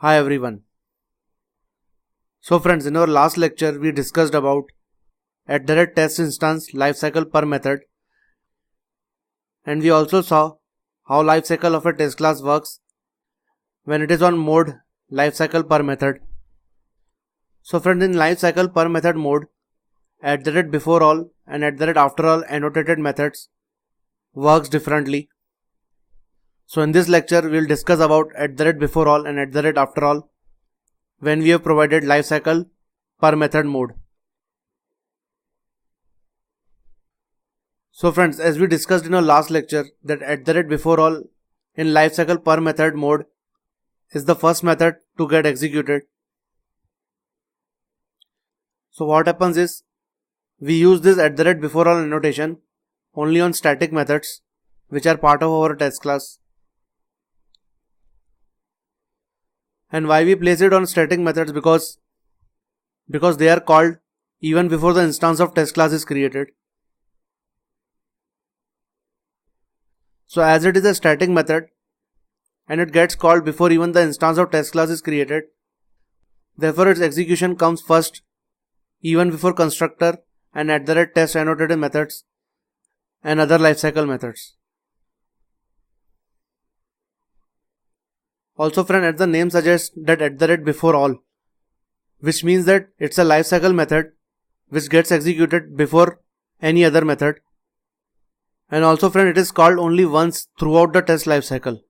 Hi everyone. So friends, in our last lecture we discussed about @test instance lifecycle per method, and we also saw how lifecycle of a test class works when it is on mode lifecycle per method. So friends, in lifecycle per method mode, @before all and @after all annotated methods works differently. So in this lecture we will discuss about @before all and @after all when we have provided lifecycle per method mode. So friends, as we discussed in our last lecture that @before all in lifecycle per method mode is the first method to get executed. So what happens is we use this @before all annotation only on static methods which are part of our test class. And why we place it on static methods? Because they are called even before the instance of test class is created. So as it is a static method and it gets called before even the instance of test class is created, therefore its execution comes first even before constructor and @test annotated methods and other lifecycle methods. Also friend, as the name suggests that @before all, which means that it's a lifecycle method which gets executed before any other method. And also friend, it is called only once throughout the test lifecycle.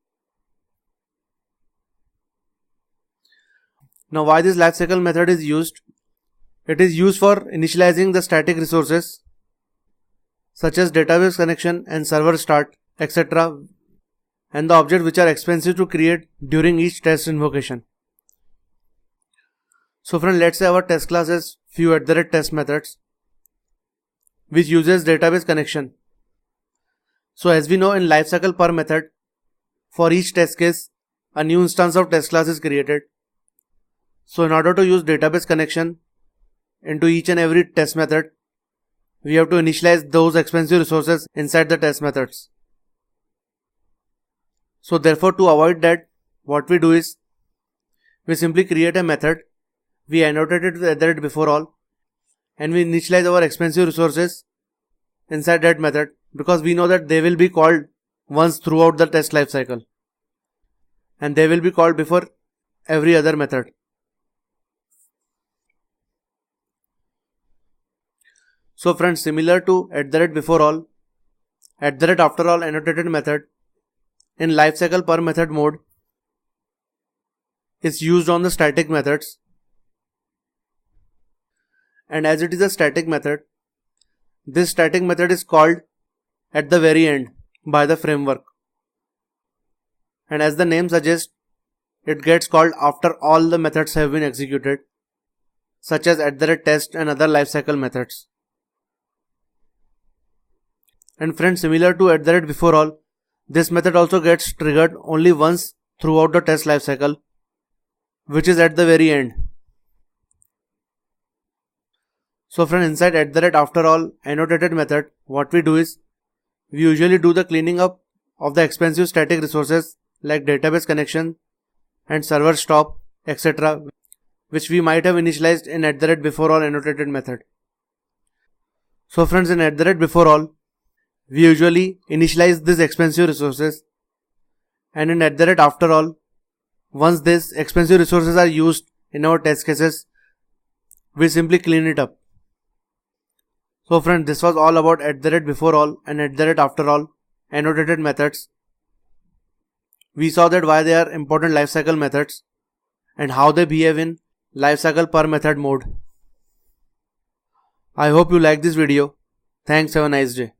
Now why this lifecycle method is used? It is used for initializing the static resources such as database connection and server start, etc., and the objects which are expensive to create during each test invocation. So friend, let's say our test class has few @test methods which uses database connection. So as we know, in lifecycle per method, for each test case a new instance of test class is created. So in order to use database connection into each and every test method, we have to initialize those expensive resources inside the test methods. So therefore, to avoid that, what we do is we simply create a method, we annotate it with @before all, and we initialize our expensive resources inside that method, because we know that they will be called once throughout the test lifecycle and they will be called before every other method. So friends, similar to @before all, @after all annotated method in lifecycle per method mode is used on the static methods, and as it is a static method, this static method is called at the very end by the framework, and as the name suggests, it gets called after all the methods have been executed, such as @test and other lifecycle methods. And friends, similar to @before all, this method also gets triggered only once throughout the test lifecycle, which is at the very end. So friend, inside @after all annotated method, what we do is we usually do the cleaning up of the expensive static resources like database connection and server stop, etc., which we might have initialized in @before all annotated method. So friends, in @before all, we usually initialize these expensive resources, and in @after all, once these expensive resources are used in our test cases, we simply clean it up. So friends, this was all about @before all and @after all annotated methods. We saw that why they are important lifecycle methods and how they behave in lifecycle per method mode. I hope you like this video. Thanks, have a nice day.